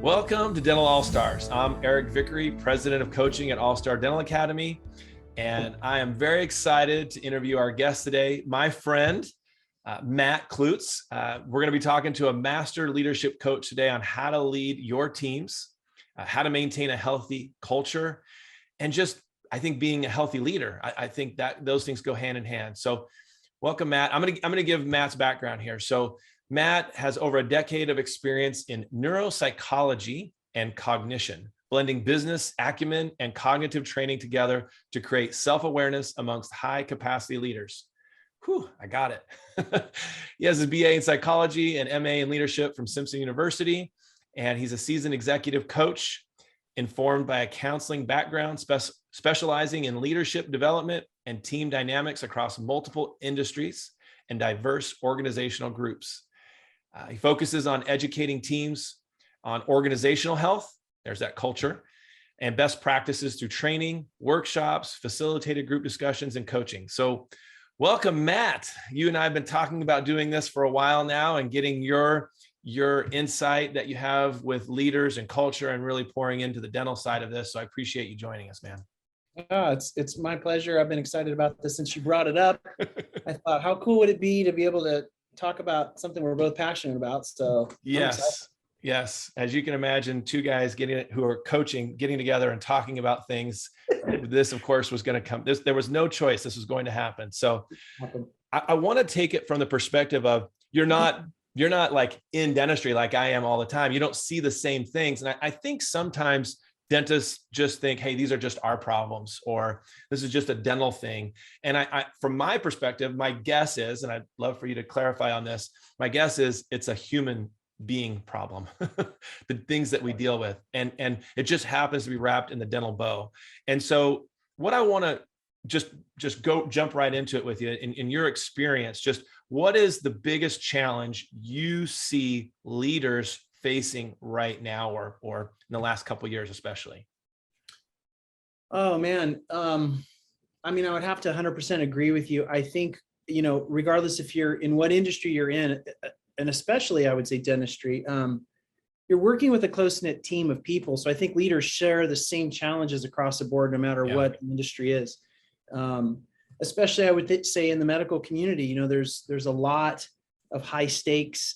Welcome to Dental All-Stars. I'm Eric Vickery, President of Coaching at All-Star Dental Academy, and I am very excited to interview our guest today, my friend, Matt Klutz. We're going to be talking to a master leadership coach today on how to lead your teams, how to maintain a healthy culture, and just, I think, being a healthy leader. I think that those things go hand in hand. So welcome, Matt. I'm going to give Matt's background here. So Matt has over a decade of experience in neuropsychology and cognition, blending business acumen and cognitive training together to create self-awareness amongst high-capacity leaders. Whew, I got it. He has his BA in psychology and MA in leadership from Simpson University, and he's a seasoned executive coach informed by a counseling background, specializing in leadership development and team dynamics across multiple industries and diverse organizational groups. He focuses on educating teams on organizational health, there's that culture, and best practices through training, workshops, facilitated group discussions, and coaching. So welcome, Matt. You and I have been talking about doing this for a while now and getting your insight that you have with leaders and culture and really pouring into the dental side of this. So I appreciate you joining us, man. It's my pleasure. I've been excited about this since you brought it up. I thought, how cool would it be to be able to talk about something we're both passionate about? So yes. As you can imagine, two guys who are coaching, getting together and talking about things. This, of course, was going to come. There was no choice. This was going to happen. So I want to take it from the perspective of you're not like in dentistry like I am all the time. You don't see the same things. And I think sometimes dentists just think, hey, these are just our problems, or this is just a dental thing. And I from my perspective, my guess is, and I'd love for you to clarify on this, my guess is it's a human being problem, the things that we deal with. And it just happens to be wrapped in the dental bow. And so what I want to just jump right into it with you in your experience, just what is the biggest challenge you see leaders facing right now or in the last couple of years, especially? Oh man. I would have to 100% agree with you. I think, regardless if you're in what industry you're in, and especially I would say dentistry, you're working with a close-knit team of people. So I think leaders share the same challenges across the board, no matter what the industry is. Especially I would say in the medical community, there's a lot of high stakes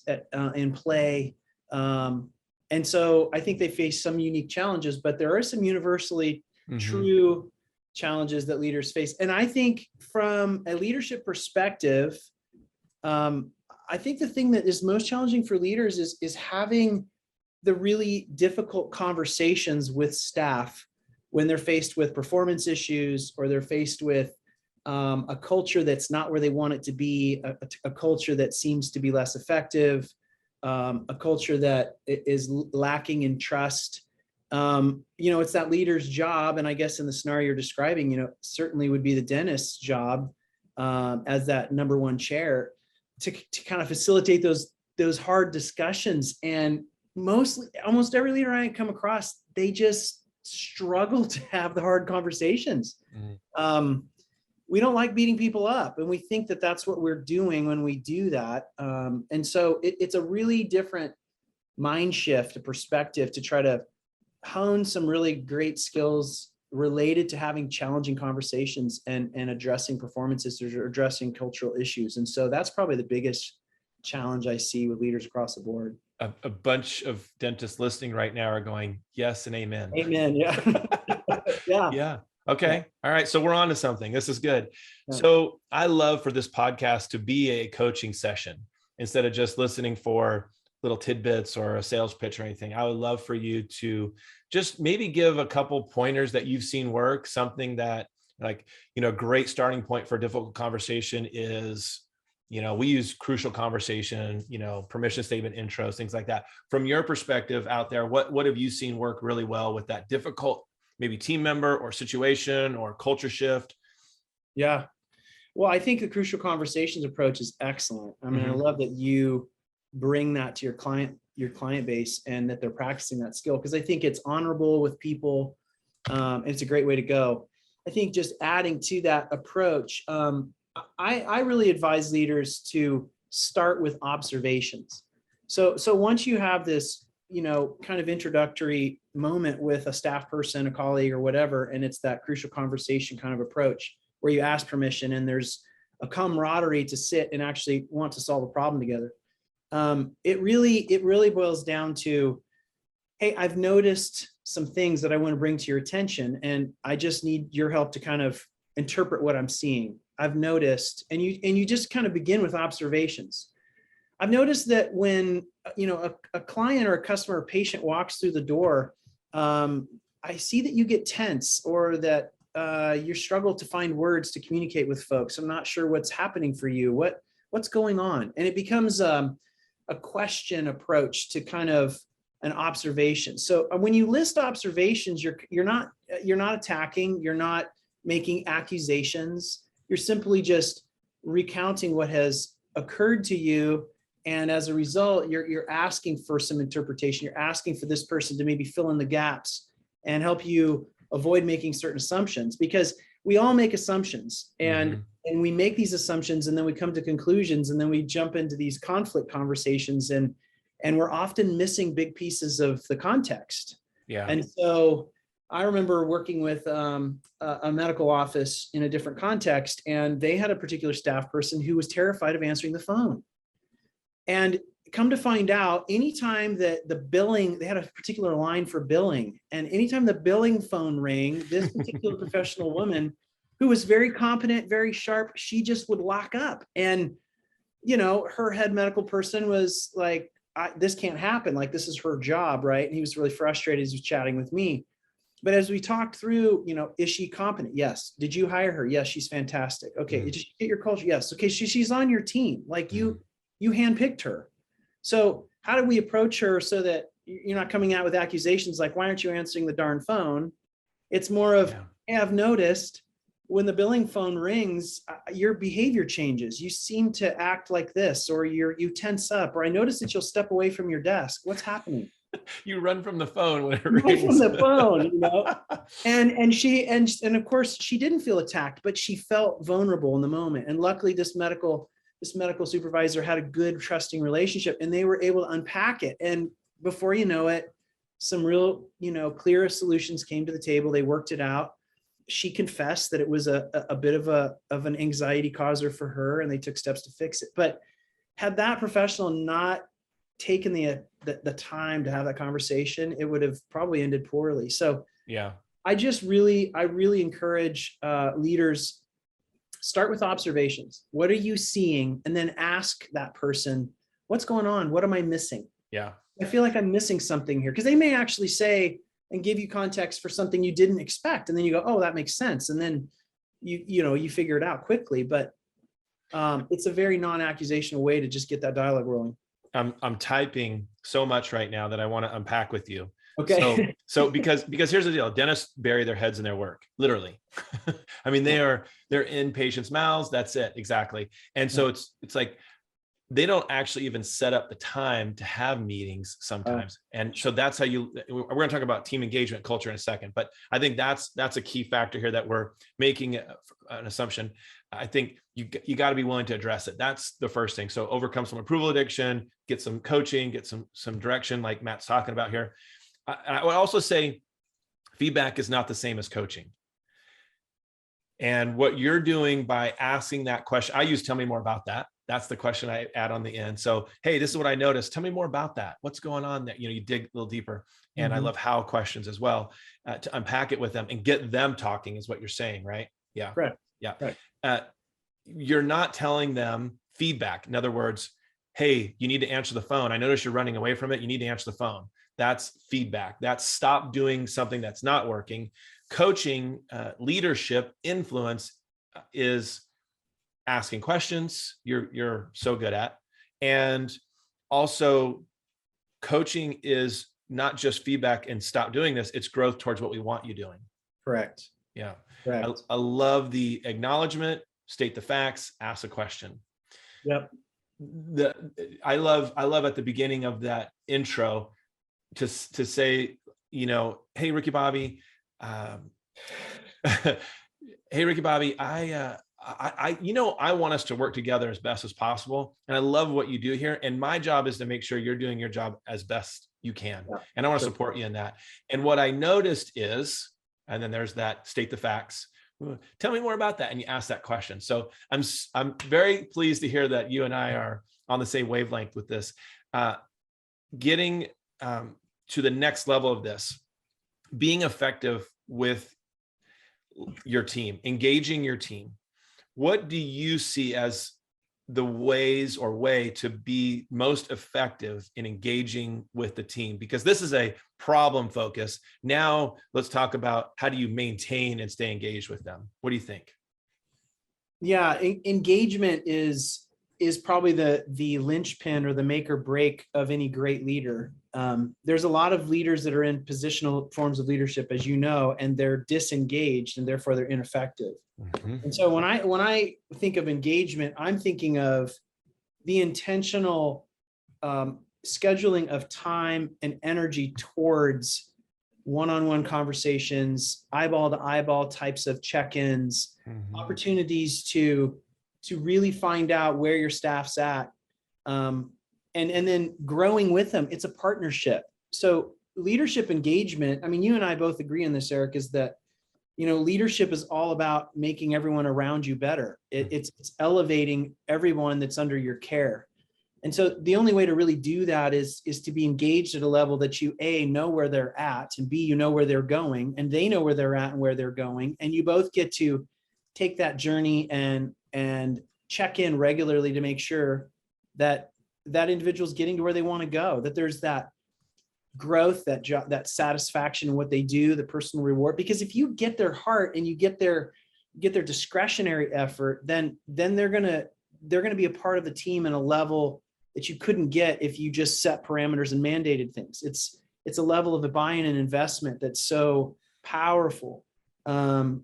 in play. And so I think they face some unique challenges, but there are some universally true challenges that leaders face. And I think from a leadership perspective, I think the thing that is most challenging for leaders is having the really difficult conversations with staff when they're faced with performance issues, or they're faced with a culture that's not where they want it to be, a culture that seems to be less effective, a culture that is lacking in trust. It's that leader's job. And I guess in the scenario you're describing, certainly would be the dentist's job as that number one chair to kind of facilitate those hard discussions. And almost every leader I come across, they just struggle to have the hard conversations. We don't like beating people up, and we think that that's what we're doing when we do that. And so it's a really different mind shift, a perspective to try to hone some really great skills related to having challenging conversations and addressing performances or addressing cultural issues. And so that's probably the biggest challenge I see with leaders across the board. A bunch of dentists listening right now are going, yes and amen. Amen. Yeah. Yeah. Okay. All right. So we're on to something. This is good. Yeah. So I love for this podcast to be a coaching session instead of just listening for little tidbits or a sales pitch or anything. I would love for you to just maybe give a couple pointers that you've seen work, something that a great starting point for a difficult conversation is, we use crucial conversation, permission statement, intros, things like that. From your perspective out there, what have you seen work really well with that difficult, maybe team member or situation or culture shift? Yeah. Well, I think the crucial conversations approach is excellent. I love that you bring that to your client base and that they're practicing that skill, because I think it's honorable with people. And it's a great way to go. I think just adding to that approach, I really advise leaders to start with observations. So once you have this kind of introductory moment with a staff person, a colleague or whatever. And it's that crucial conversation kind of approach where you ask permission and there's a camaraderie to sit and actually want to solve a problem together. It really boils down to, hey, I've noticed some things that I want to bring to your attention, and I just need your help to kind of interpret what I'm seeing. I've noticed, and you just kind of begin with observations. I've noticed that when a client or a customer or patient walks through the door, I see that you get tense, or that you struggle to find words to communicate with folks. I'm not sure what's happening for you. What's going on? And it becomes a question approach to kind of an observation. So when you list observations, you're not attacking, you're not making accusations. You're simply just recounting what has occurred to you. And as a result, you're asking for some interpretation. You're asking for this person to maybe fill in the gaps and help you avoid making certain assumptions, because we all make assumptions, and we make these assumptions and then we come to conclusions, and then we jump into these conflict conversations, and we're often missing big pieces of the context. Yeah. And so I remember working with a medical office in a different context, and they had a particular staff person who was terrified of answering the phone. And come to find out, anytime that the billing, they had a particular line for billing, and anytime the billing phone rang, this particular professional woman, who was very competent, very sharp, she just would lock up. And, her head medical person was like, this can't happen. Like, this is her job, right? And he was really frustrated as he was chatting with me. But as we talked through, is she competent? Yes. Did you hire her? Yes, she's fantastic. Okay. Did you get your culture? Yes. Okay. She's on your team. Like you handpicked her. So how do we approach her so that you're not coming out with accusations like, why aren't you answering the darn phone? It's more of, hey, I've noticed when the billing phone rings, your behavior changes. You seem to act like this, or you tense up, or I notice that you'll step away from your desk. What's happening? You run from the phone when it rings. rings. From the phone, and of course she didn't feel attacked, but she felt vulnerable in the moment. And luckily this medical supervisor had a good, trusting relationship, and they were able to unpack it. And before you know it, some real, clear solutions came to the table. They worked it out. She confessed that it was a bit of an anxiety causer for her, and they took steps to fix it. But had that professional not taken the time to have that conversation, it would have probably ended poorly. So yeah, I really encourage leaders, start with observations. What are you seeing? And then ask that person, what's going on? What am I missing? Yeah. I feel like I'm missing something here, because they may actually say and give you context for something you didn't expect. And then you go, oh, that makes sense. And then you figure it out quickly. But it's a very non-accusational way to just get that dialogue rolling. I'm typing so much right now that I want to unpack with you. Okay. So because here's the deal. Dentists bury their heads in their work, literally. I mean, they're in patients' mouths. That's it. Exactly. And so it's like, they don't actually even set up the time to have meetings sometimes. And so that's how we're going to talk about team engagement culture in a second, but I think that's a key factor here that we're making an assumption. I think you got to be willing to address it. That's the first thing. So overcome some approval addiction, get some coaching, get some direction like Matt's talking about here. I would also say feedback is not the same as coaching. And what you're doing by asking that question, I use tell me more about that. That's the question I add on the end. So, hey, this is what I noticed. Tell me more about that. What's going on there? You dig a little deeper. And I love how questions as well, to unpack it with them and get them talking is what you're saying, right? Yeah. Right. Yeah. Right. You're not telling them feedback. In other words, hey, you need to answer the phone. I notice you're running away from it. You need to answer the phone. That's feedback. That's stop doing something that's not working. Coaching, leadership, influence is asking questions you're so good at. And also coaching is not just feedback and stop doing this, it's growth towards what we want you doing. Correct. Yeah. Correct. I love the acknowledgement, state the facts, ask a question. Yep. I love at the beginning of that intro to say, hey, Ricky Bobby, hey, Ricky Bobby, I want us to work together as best as possible. And I love what you do here. And my job is to make sure you're doing your job as best you can. Yeah, And I want to sure. support you in that. And what I noticed is, and then there's that state the facts. Tell me more about that. And you ask that question. So I'm very pleased to hear that you and I are on the same wavelength with this. Getting to the next level of this, being effective with your team, engaging your team. What do you see as the ways or way to be most effective in engaging with the team? Because this is a problem focus. Now let's talk about how do you maintain and stay engaged with them? What do you think? Yeah, engagement is probably the linchpin or the make or break of any great leader. There's a lot of leaders that are in positional forms of leadership, as you know, and they're disengaged and therefore they're ineffective. Mm-hmm. And so when I think of engagement, I'm thinking of the intentional scheduling of time and energy towards one-on-one conversations, eyeball to eyeball types of check-ins, Mm-hmm. opportunities to really find out where your staff's at, and then growing with them. It's a partnership. So leadership engagement, I mean, you and I both agree on this, Eric, is that, leadership is all about making everyone around you better. It's elevating everyone that's under your care. And so the only way to really do that is to be engaged at a level that you, A, know where they're at, and B, you know where they're going, and they know where they're at and where they're going. And you both get to take that journey and check in regularly to make sure that individual's getting to where they want to go, that there's that growth, that satisfaction in what they do, the personal reward. Because if you get their heart and you get their discretionary effort, then they're gonna be a part of the team in a level that you couldn't get if you just set parameters and mandated things. It's a level of the buy-in and investment that's so powerful. And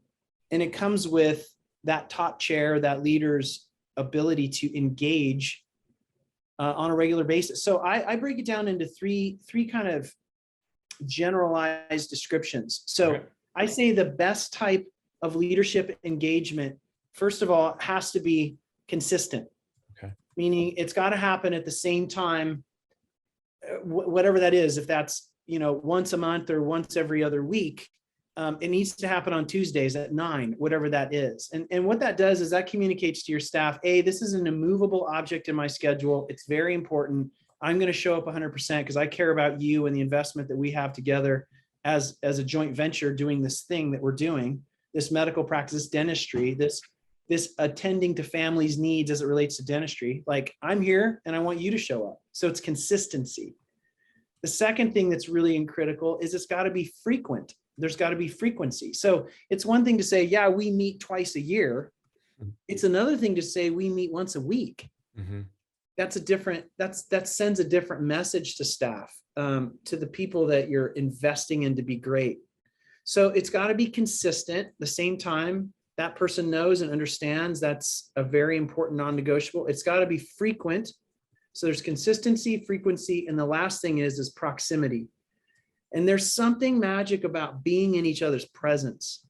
it comes with that top chair, that leader's ability to engage on a regular basis. So I break it down into three kind of generalized descriptions. So Okay. I say the best type of leadership engagement, first of all, has to be consistent. Okay. Meaning it's got to happen at the same time, whatever that is. If that's, once a month or once every other week, it needs to happen on Tuesdays at 9, whatever that is. And what that does is that communicates to your staff, this is an immovable object in my schedule. It's very important. I'm going to show up 100% because I care about you and the investment that we have together as a joint venture doing this thing that we're doing, this medical practice, dentistry, this attending to families' needs as it relates to dentistry. Like, I'm here and I want you to show up. So it's consistency. The second thing that's really critical is it's got to be frequent. There's got to be frequency. So it's one thing to say, yeah, we meet twice a year. It's another thing to say we meet once a week. Mm-hmm. That sends a different message to staff, to the people that you're investing in to be great. So it's got to be consistent. At the same time, that person knows and understands that's a very important non-negotiable. It's got to be frequent. So there's consistency, frequency, and the last thing is proximity. And there's something magic about being in each other's presence.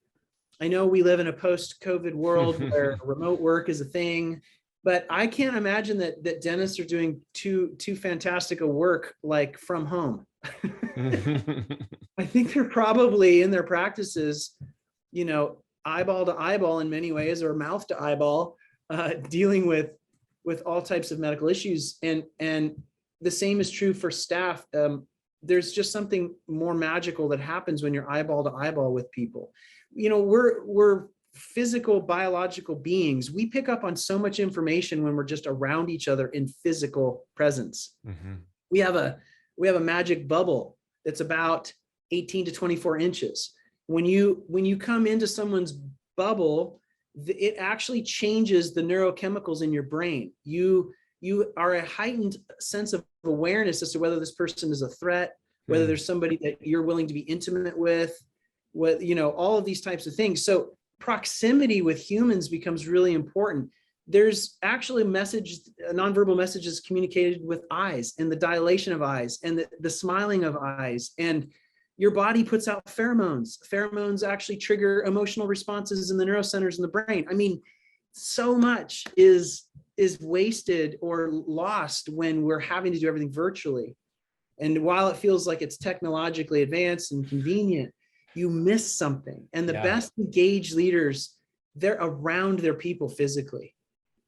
I know we live in a post-COVID world where remote work is a thing, but I can't imagine that dentists are doing too fantastic a work like from home. I think they're probably in their practices, eyeball to eyeball in many ways, or mouth to eyeball, dealing with all types of medical issues. And the same is true for staff. There's just something more magical that happens when you're eyeball to eyeball with people. We're physical, biological beings. We pick up on so much information when we're just around each other in physical presence. Mm-hmm. We have a magic bubble that's about 18 to 24 inches. When you come into someone's bubble, it actually changes the neurochemicals in your brain. You are a heightened sense of awareness as to whether this person is a threat, whether there's somebody that you're willing to be intimate with, all of these types of things. So proximity with humans becomes really important. There's actually nonverbal messages communicated with eyes, and the dilation of eyes, and the smiling of eyes, and your body puts out pheromones. Pheromones actually trigger emotional responses in the neurocenters in the brain. I mean, so much is wasted or lost when we're having to do everything virtually. And while it feels like it's technologically advanced and convenient, you miss something. And the best engaged leaders, they're around their people physically.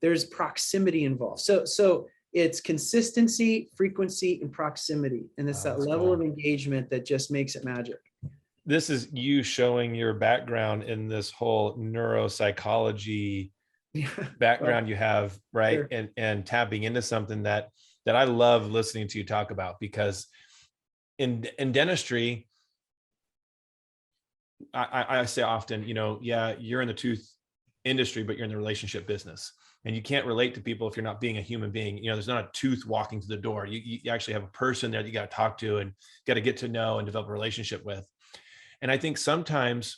There's proximity involved. So it's consistency, frequency, and proximity. And it's that level of engagement that just makes it magic. This is you showing your background in this whole neuropsychology background you have, right? Sure. And tapping into something that I love listening to you talk about, because in dentistry, I say often, you're in the tooth industry, but you're in the relationship business, and you can't relate to people if you're not being a human being. There's not a tooth walking to the door. You actually have a person there that you got to talk to and got to get to know and develop a relationship with. And I think sometimes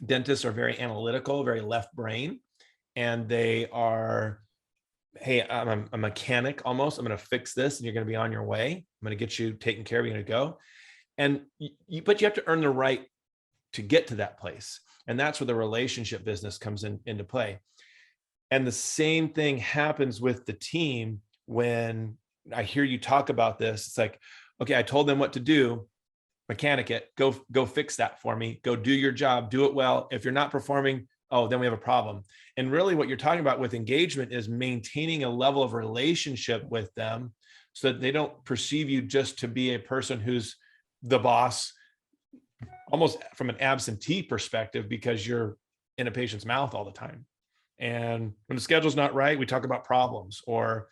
dentists are very analytical, very left brain, and they are, hey, I'm a mechanic almost. I'm going to fix this and you're going to be on your way. I'm going to get you taken care of. You're going to go. And but you have to earn the right to get to that place. And that's where the relationship business comes into play. And the same thing happens with the team. When I hear you talk about this, it's like, okay, I told them what to do. Mechanic it, go fix that for me. Go do your job, do it well. If you're not performing, then we have a problem. And really what you're talking about with engagement is maintaining a level of relationship with them so that they don't perceive you just to be a person who's the boss, almost from an absentee perspective, because you're in a patient's mouth all the time. And when the schedule's not right, we talk about problems, or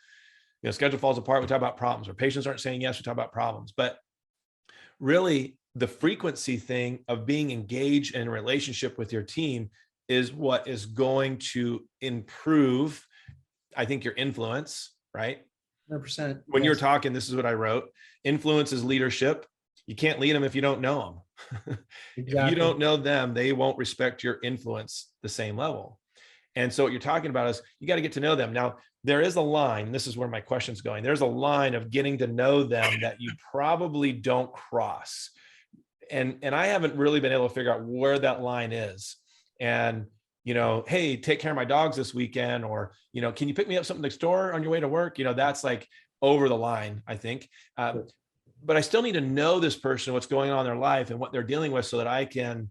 schedule falls apart, we talk about problems, or patients aren't saying yes, we talk about problems. But really, the frequency thing of being engaged in a relationship with your team is what is going to improve, I think, your influence, right? 100%. When you're talking, this is what I wrote. Influence is leadership. You can't lead them if you don't know them. Exactly. If you don't know them, they won't respect your influence the same level. And so what you're talking about is you got to get to know them. Now, there is a line, this is where my question's going. There's a line of getting to know them that you probably don't cross. And I haven't really been able to figure out where that line is. And, hey, take care of my dogs this weekend, or, can you pick me up something next door on your way to work? That's like over the line, I think. But I still need to know this person, what's going on in their life and what they're dealing with, so that I can,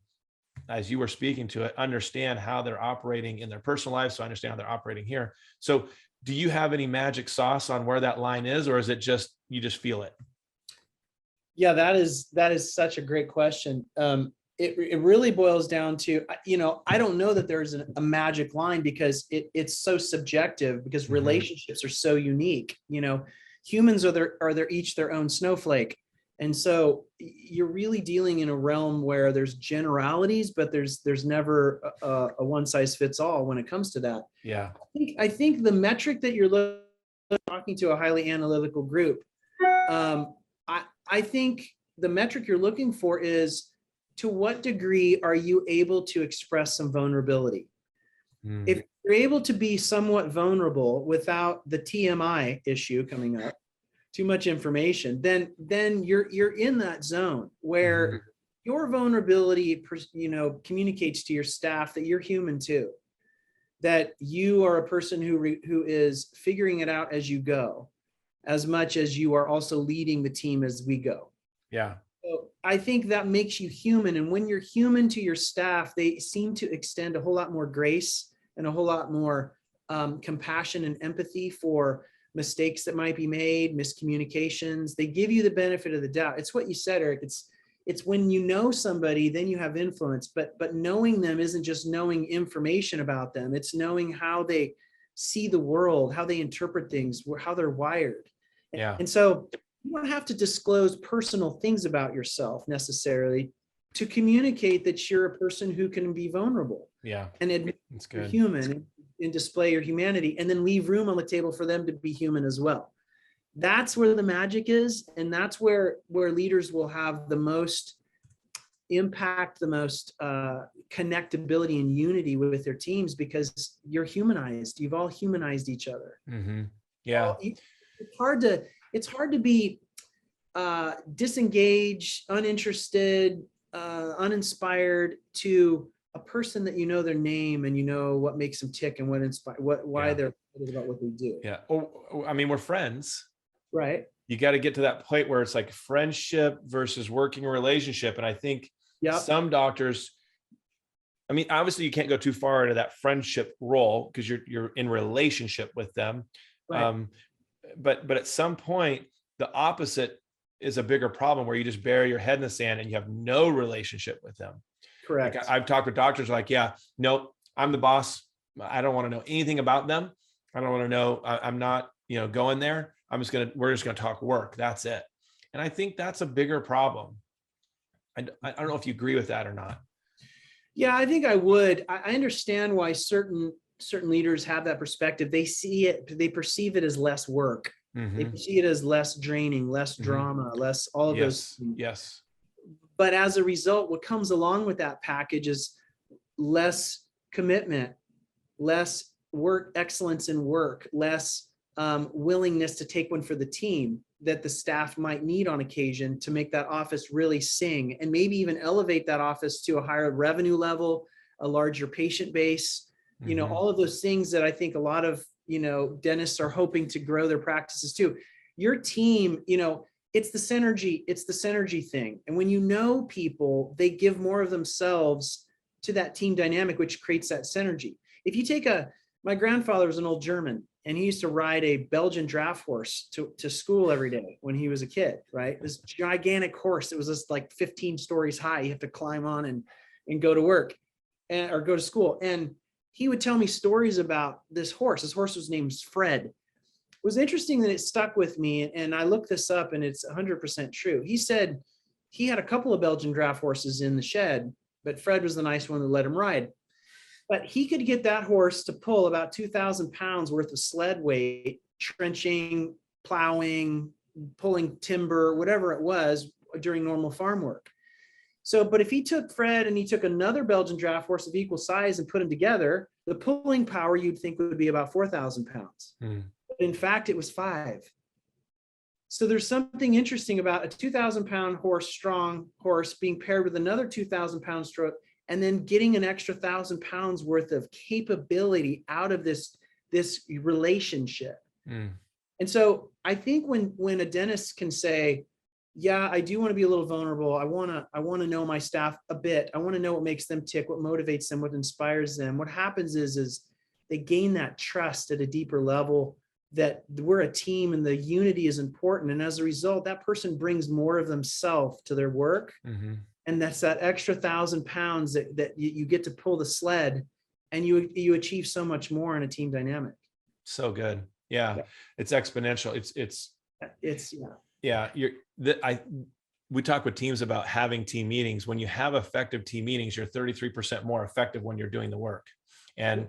as you were speaking to it, understand how they're operating in their personal life. So I understand how they're operating here. So do you have any magic sauce on where that line is, or is it just, you just feel it? Yeah, that is such a great question. It really boils down to, I don't know that there's a magic line, because it's so subjective, because relationships are so unique. Humans are each their own snowflake. And so you're really dealing in a realm where there's generalities, but there's never a one size fits all when it comes to that. Yeah. I think the metric that you're talking to a highly analytical group, I think the metric you're looking for is, to what degree are you able to express some vulnerability? If you're able to be somewhat vulnerable without the TMI issue coming up, too much information, then you're in that zone where your vulnerability, communicates to your staff that you're human too, that you are a person who is figuring it out as you go, as much as you are also leading the team as we go. Yeah. So I think that makes you human. And when you're human to your staff, they seem to extend a whole lot more grace and a whole lot more compassion and empathy for mistakes that might be made, miscommunications. They give you the benefit of the doubt. It's what you said, Eric. It's when you know somebody, then you have influence, but knowing them isn't just knowing information about them. It's knowing how they see the world, how they interpret things, how they're wired. Yeah. And so you don't have to disclose personal things about yourself necessarily to communicate that you're a person who can be vulnerable. Yeah. And admit you're human and display your humanity, and then leave room on the table for them to be human as well. That's where the magic is. And that's where leaders will have the most impact, the most connectability and unity with their teams, because you're humanized. You've all humanized each other. Yeah. It's hard to be disengaged, uninterested, uninspired, to a person that you know their name and you know what makes them tick and why they're excited about what they do. Yeah. Oh, I mean, we're friends. Right. You got to get to that point where it's like friendship versus working relationship. And I think some doctors, I mean, obviously you can't go too far into that friendship role because you're in relationship with them. Right. But at some point, the opposite is a bigger problem where you just bury your head in the sand and you have no relationship with them. Correct. Like I've talked with doctors like, yeah, nope, I'm the boss. I don't want to know anything about them. I don't want to know. I'm not, going there. We're just going to talk work. That's it. And I think that's a bigger problem. I don't know if you agree with that or not. Yeah, I think I would. I understand why certain leaders have that perspective. They perceive it as less work. Mm-hmm. They see it as less draining, less drama, less all of those things. Yes. But as a result, what comes along with that package is less commitment, less work excellence in work, less willingness to take one for the team that the staff might need on occasion to make that office really sing, and maybe even elevate that office to a higher revenue level, a larger patient base, all of those things that I think a lot of, dentists are hoping to grow their practices too. Your team, it's the synergy thing. And when you know people, they give more of themselves to that team dynamic, which creates that synergy. If you take my grandfather was an old German, and he used to ride a Belgian draft horse to school every day when he was a kid, right? This gigantic horse. It was just like 15 stories high. You have to climb on and go to work or go to school. And he would tell me stories about this horse. This horse was named Fred. It was interesting that it stuck with me. And I looked this up and it's 100% true. He said he had a couple of Belgian draft horses in the shed, but Fred was the nice one that let him ride. But he could get that horse to pull about 2,000 pounds worth of sled weight, trenching, plowing, pulling timber, whatever it was during normal farm work. So, but if he took Fred and he took another Belgian draft horse of equal size and put them together, the pulling power you'd think would be about 4,000 pounds. But in fact, it was 5. So there's something interesting about a 2,000 pound strong horse being paired with another 2,000 pound stroke, and then getting an extra 1,000 pounds worth of capability out of this relationship. And so I think when a dentist can say, yeah, I do want to be a little vulnerable. I want to know my staff a bit. I want to know what makes them tick, what motivates them, what inspires them. What happens is they gain that trust at a deeper level that we're a team and the unity is important. And as a result, that person brings more of themselves to their work. And that's that extra 1,000 pounds that you get to pull the sled, and you achieve so much more in a team dynamic. So good. Yeah. It's exponential. We talk with teams about having team meetings. When you have effective team meetings, you're 33% more effective when you're doing the work. And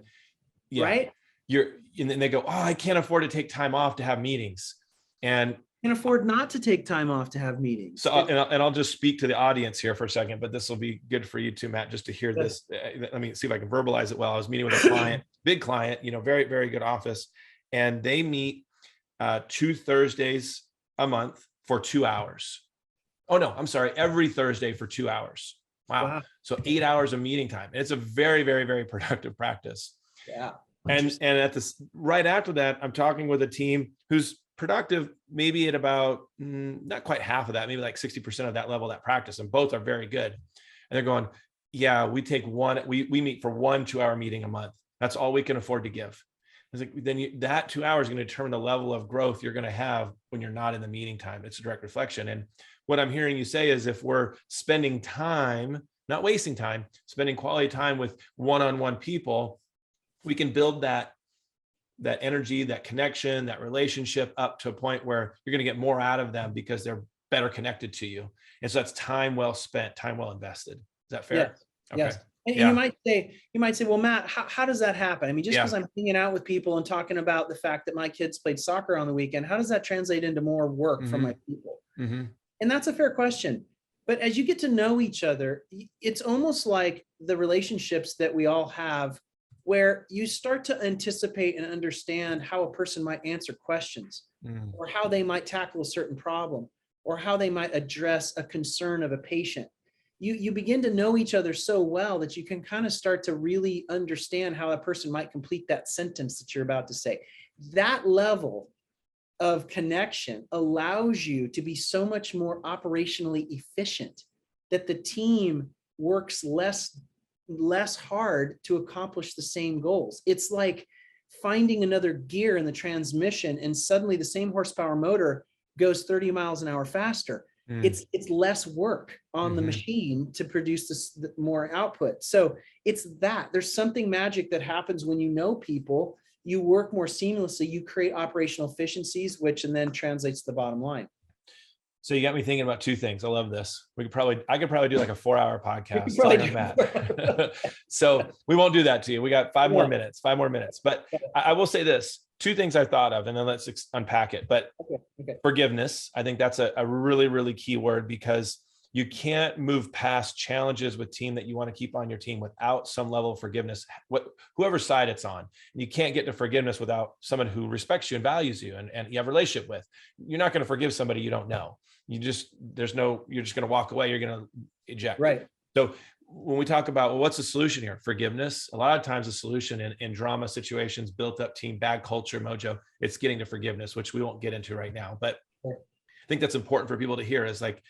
right. And then they go, oh, I can't afford to take time off to have meetings. And can afford not to take time off to have meetings. So, and I'll just speak to the audience here for a second, but this will be good for you too, Matt, just to hear this. Let me see if I can verbalize it well. I was meeting with a client, big client, very, very good office. And they meet 2 Thursdays a month for 2 hours. Oh no, I'm sorry. Every Thursday for 2 hours. Wow. So 8 hours of meeting time. And it's a very, very, very productive practice. Yeah. And right after that, I'm talking with a team who's productive, maybe at about not quite half of that, maybe like 60% of that level, that practice. And both are very good. And they're going, yeah, we meet for 1 2-hour meeting a month. That's all we can afford to give. I was like, then that 2 hours is going to determine the level of growth you're going to have when you're not in the meeting time. It's a direct reflection. And what I'm hearing you say is if we're spending time, not wasting time, spending quality time with one-on-one people, we can build that energy, that connection, that relationship up to a point where you're going to get more out of them because they're better connected to you. And so that's time well spent, time well invested. Is that fair? Yes. Okay. Yes. And you might say, well, Matt, how does that happen? I mean, just because I'm hanging out with people and talking about the fact that my kids played soccer on the weekend, how does that translate into more work from my people? And that's a fair question. But as you get to know each other, it's almost like the relationships that we all have, where you start to anticipate and understand how a person might answer questions, or how they might tackle a certain problem, or how they might address a concern of a patient. you begin to know each other so well that you can kind of start to really understand how a person might complete that sentence that you're about to say. That level of connection allows you to be so much more operationally efficient, that the team works less hard to accomplish the same goals. It's like finding another gear in the transmission, and suddenly the same horsepower motor goes 30 miles an hour faster. It's less work on the machine to produce this more output. So it's that there's something magic that happens when you know people, you work more seamlessly, you create operational efficiencies, which and then translates to the bottom line. So you got me thinking about two things. I love this. I could probably do like a 4-hour podcast talking to Matt. So we won't do that to you. We got five more minutes. But I will say this, two things I thought of, and then let's unpack it. But forgiveness, I think that's a really, really key word, because you can't move past challenges with team that you want to keep on your team without some level of forgiveness, whoever side it's on. And you can't get to forgiveness without someone who respects you and values you and you have a relationship with. You're not going to forgive somebody you don't know. You're just going to walk away. You're going to eject. Right. So when we talk about, well, what's the solution here? Forgiveness. A lot of times the solution in drama situations, built up team, bad culture, mojo, it's getting to forgiveness, which we won't get into right now. But I think that's important for people to hear, is like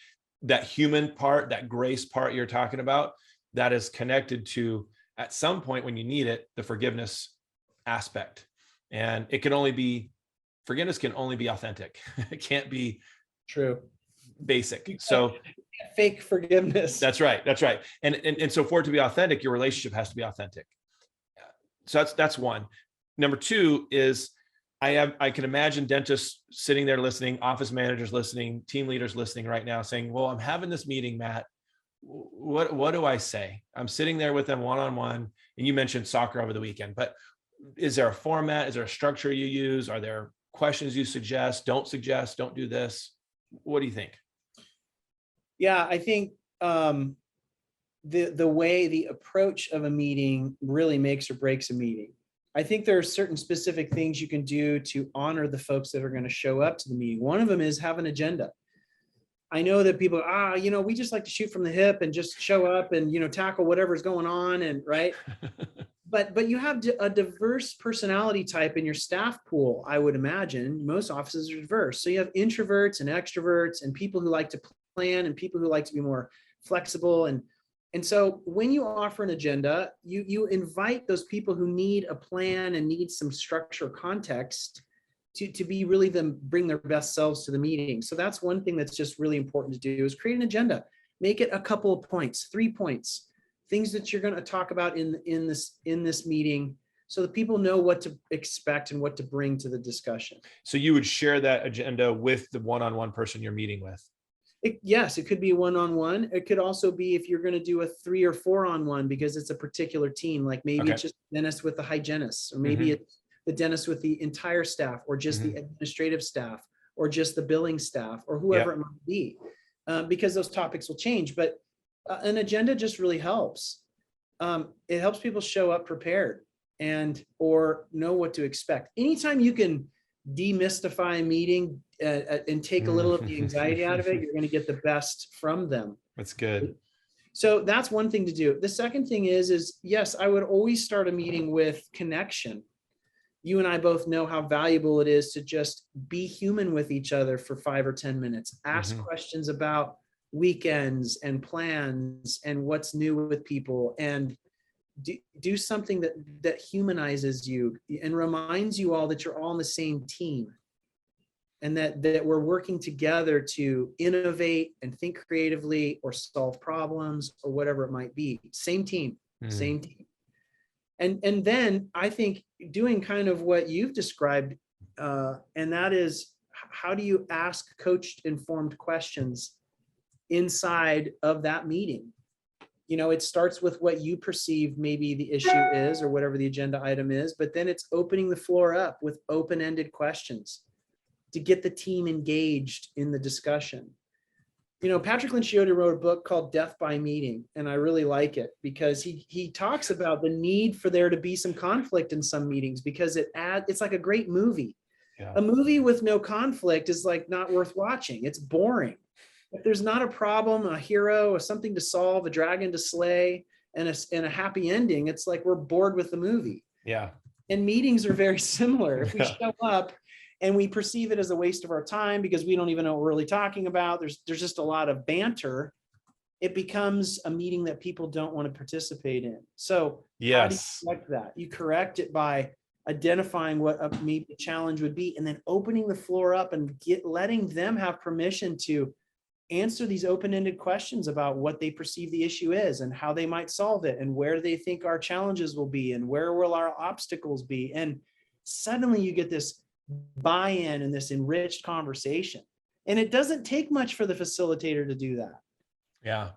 that human part, that grace part you're talking about, that is connected to, at some point when you need it, the forgiveness aspect. And forgiveness can only be authentic. It can't be true. Basic. So fake forgiveness. That's right. And so for it to be authentic, your relationship has to be authentic. So that's one. Number two is I can imagine dentists sitting there listening, office managers listening, team leaders listening right now saying, well, I'm having this meeting, Matt. What do I say? I'm sitting there with them one-on-one, and you mentioned soccer over the weekend, but is there a format? Is there a structure you use? Are there questions you suggest, don't do this? What do you think? Yeah, I think the approach of a meeting really makes or breaks a meeting. I think there are certain specific things you can do to honor the folks that are going to show up to the meeting. One of them is have an agenda. I know that people, we just like to shoot from the hip and just show up and, tackle whatever's going on, and right. But you have a diverse personality type in your staff pool. I would imagine most offices are diverse. So you have introverts and extroverts, and people who like to plan, and people who like to be more flexible. And so when you offer an agenda, you invite those people who need a plan and need some structure, context to be really bring their best selves to the meeting. So that's one thing that's just really important to do, is create an agenda. Make it a couple of points, 3 points, things that you're going to talk about in this meeting, so that people know what to expect and what to bring to the discussion. So you would share that agenda with the one-on-one person you're meeting with? Yes, it could be one-on-one. It could also be if you're going to do a 3 or 4-on-1, because it's a particular team, like maybe it's just the dentist with the hygienist, or maybe it's the dentist with the entire staff, or just the administrative staff, or just the billing staff, or whoever it might be, because those topics will change. But an agenda just really helps. It helps people show up prepared or know what to expect. Anytime you can demystify a meeting and take a little of the anxiety out of it, you're going to get the best from them. That's good. So that's one thing to do. The second thing is yes, I would always start a meeting with connection. You and I both know how valuable it is to just be human with each other for 5 or 10 minutes. Ask questions about weekends and plans and what's new with people, and do something that humanizes you and reminds you all that you're all on the same team, and that we're working together to innovate and think creatively or solve problems or whatever it might be. Same team. And then I think doing kind of what you've described, and that is, how do you ask coached, informed questions inside of that meeting? It starts with what you perceive maybe the issue is, or whatever the agenda item is, but then it's opening the floor up with open-ended questions to get the team engaged in the discussion. Patrick Lencioni wrote a book called Death by Meeting, and I really like it because he talks about the need for there to be some conflict in some meetings, because it's like a great movie. Yeah. A movie with no conflict is like not worth watching. It's boring. if there's not a problem, a hero, or something to solve, a dragon to slay, and a happy ending, it's like we're bored with the movie. Yeah. And meetings are very similar. If we Yeah. show up and we perceive it as a waste of our time because we don't even know what we're really talking about, there's just a lot of banter, it becomes a meeting that people don't want to participate in. So how do you Yes. correct that? You correct it by identifying what maybe the challenge would be, and then opening the floor up and letting them have permission to answer these open-ended questions about what they perceive the issue is and how they might solve it and where they think our challenges will be and where will our obstacles be. And suddenly you get this buy-in and this enriched conversation. And it doesn't take much for the facilitator to do that. Yeah.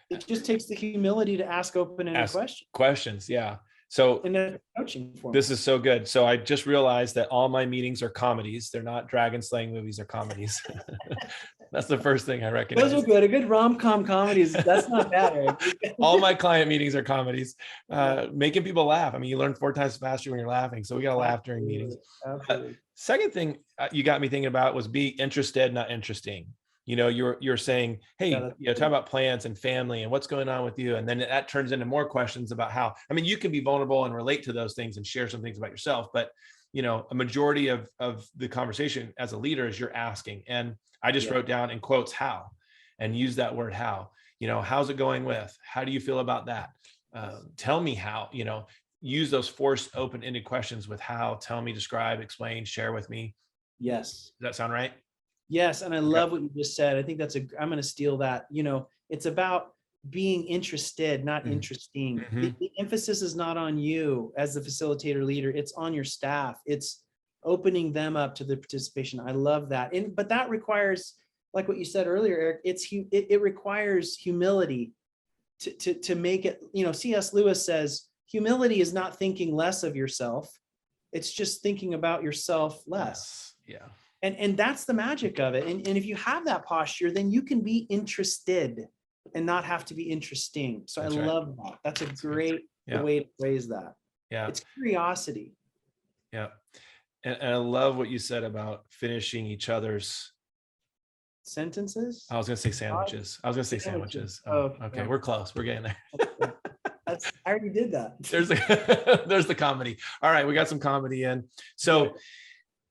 It just takes the humility to ask open-ended questions. Yeah. So in a coaching format. This is so good. So I just realized that all my meetings are comedies. They're not dragon slaying movies, or comedies. That's the first thing I recognize. Those are good. A good rom-com comedies. That's not bad, Eric. All my client meetings are comedies, making people laugh. I mean, you learn 4 times faster when you're laughing. So we got to laugh during meetings. Absolutely. Second thing you got me thinking about was be interested, not interesting. You know, you're saying, hey, talk about plans and family and what's going on with you. And then that turns into more questions about how, I mean, you can be vulnerable and relate to those things and share some things about yourself, but you know, a majority of the conversation as a leader is you're asking. And I just wrote down in quotes, how, and use that word, how, you know, how's it going with, how do you feel about that? Tell me how, you know, use those forced open-ended questions with how, tell me, describe, explain, share with me. Yes. Does that sound right? Yes. And I love what you just said. I think I'm going to steal that. You know, it's about being interested, not interesting. Mm-hmm. The emphasis is not on you as the facilitator leader. It's on your staff. It's opening them up to the participation. I love that. But that requires, like what you said earlier, Eric, it requires humility to make it, you know, C.S. Lewis says, humility is not thinking less of yourself. It's just thinking about yourself less. Yeah. And that's the magic of it. And if you have that posture, then you can be interested and not have to be interesting. So that's I love that. That's a great way to phrase that. Yeah. It's curiosity. Yeah. And I love what you said about finishing each other's sentences. I was going to say sandwiches. Sandwiches. Oh, okay. We're close. We're getting there. I already did that. There's the comedy. All right. We got some comedy in. So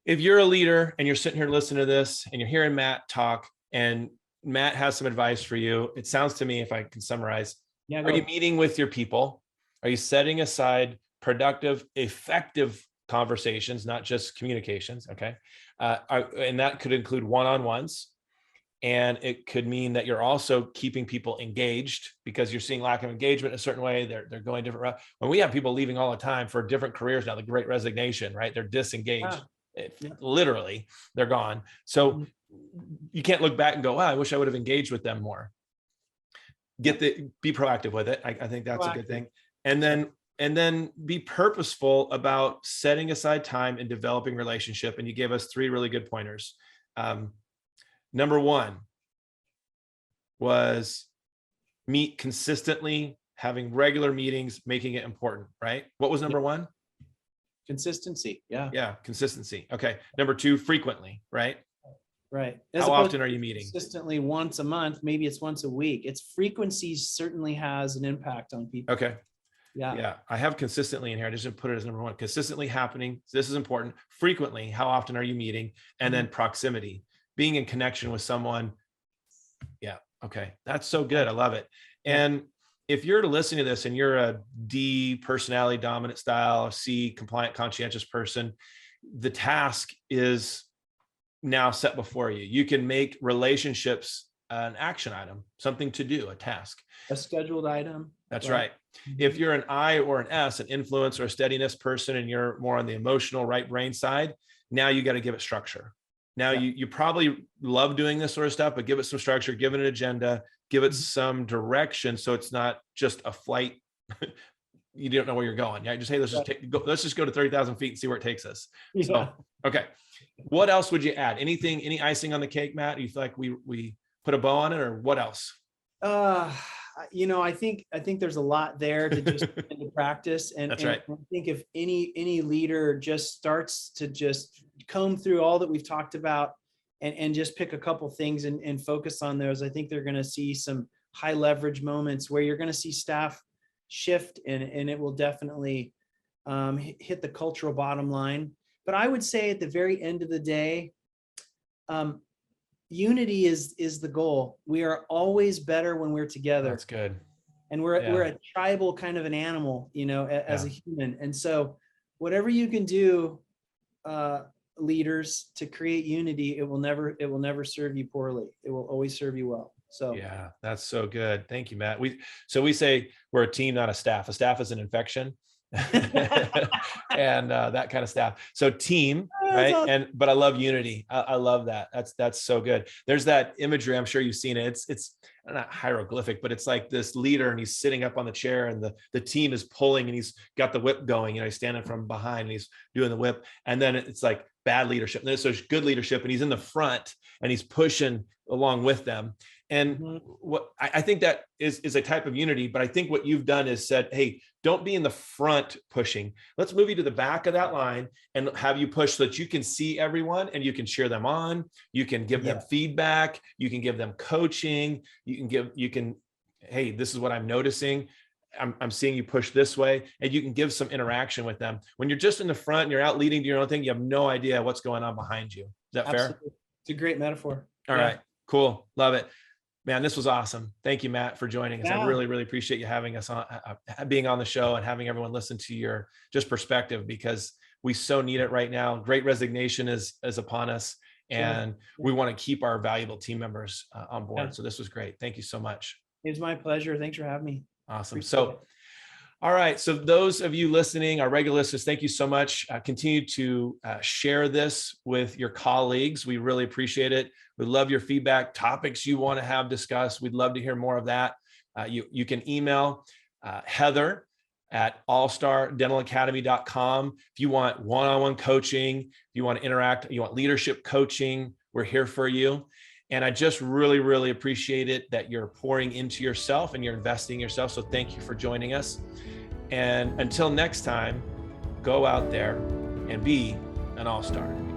if you're a leader and you're sitting here listening to this and you're hearing Matt talk and Matt has some advice for you, it sounds to me, if I can summarize, are you meeting with your people? Are you setting aside productive, effective conversations, not just communications? Okay. And that could include one-on-ones. And it could mean that you're also keeping people engaged because you're seeing lack of engagement in a certain way. They're going different routes. When we have people leaving all the time for different careers now, the Great Resignation, right? They're disengaged. Literally, they're gone. So you can't look back and go, wow, I wish I would have engaged with them more. Be proactive with it. I think that's a good thing. And then be purposeful about setting aside time and developing relationship. And you gave us 3 really good pointers. Number 1 was meet consistently, having regular meetings, making it important, right? What was number 1? Consistency. Yeah. Consistency. Okay. Number 2, frequently, right? Right. How often are you meeting? Consistently once a month, maybe it's once a week. Its frequency certainly has an impact on people. Okay. Yeah. I have consistently in here. I just didn't put it as number 1. Consistently happening. This is important. Frequently. How often are you meeting? And then proximity, being in connection with someone. Yeah. Okay. That's so good. I love it. And if you're listening to this and you're a D personality dominant style, C compliant, conscientious person, the task is now set before you. You can make relationships an action item, something to do, a task. A scheduled item. That's right. If you're an I or an S, an influence or a steadiness person, and you're more on the emotional right brain side, now you got to give it structure. Now you probably love doing this sort of stuff, but give it some structure, give it an agenda, give it some direction. So it's not just a flight. You don't know where you're going. Yeah. Just, hey, let's just go to 30,000 feet and see where it takes us. Yeah. So, okay. What else would you add? Anything, any icing on the cake, Matt? Do you feel like we put a bow on it, or what else? You know, I think there's a lot there to just put into practice. And, That's right. I think if any leader just starts to just comb through all that we've talked about and just pick a couple things and focus on those, I think they're going to see some high leverage moments where you're going to see staff shift, and it will definitely hit the cultural bottom line. But I would say at the very end of the day, unity is the goal. We are always better when we're together. That's good. And we're a tribal kind of an animal, as a human. And so whatever you can do, leaders, to create unity, it will never serve you poorly. It will always serve you well. So yeah, that's so good. Thank you, Matt. We say we're a team, not a staff. A staff is an infection. And that kind of staff. So team, right? Awesome. But I love unity. I love that. That's so good. There's that imagery. I'm sure you've seen it. It's not hieroglyphic, but it's like this leader, and he's sitting up on the chair, and the team is pulling, and he's got the whip going. He's standing from behind, and he's doing the whip. And then it's like bad leadership. And there's good leadership, and he's in the front, and he's pushing along with them. And what I think that is a type of unity, but I think what you've done is said, hey, don't be in the front pushing. Let's move you to the back of that line and have you push so that you can see everyone and you can cheer them on. You can give them feedback. You can give them coaching. Hey, this is what I'm noticing. I'm seeing you push this way, and you can give some interaction with them. When you're just in the front and you're out leading to your own thing, you have no idea what's going on behind you. Is that fair? It's a great metaphor. All right, cool. Love it. Man, this was awesome. Thank you, Matt, for joining us. I really, really appreciate you having us on, being on the show, and having everyone listen to your just perspective, because we so need it right now. Great resignation is upon us, and we want to keep our valuable team members on board. So this was great. Thank you so much. It was my pleasure. Thanks for having me. Awesome. Appreciate it. All right. So those of you listening, our regular listeners, thank you so much. Continue to share this with your colleagues. We really appreciate it. We love your feedback, topics you want to have discussed. We'd love to hear more of that. You can email Heather at allstardentalacademy.com. If you want one-on-one coaching, if you want to interact, you want leadership coaching, we're here for you. And I just really, really appreciate it that you're pouring into yourself and you're investing in yourself. So thank you for joining us. And until next time, go out there and be an all-star.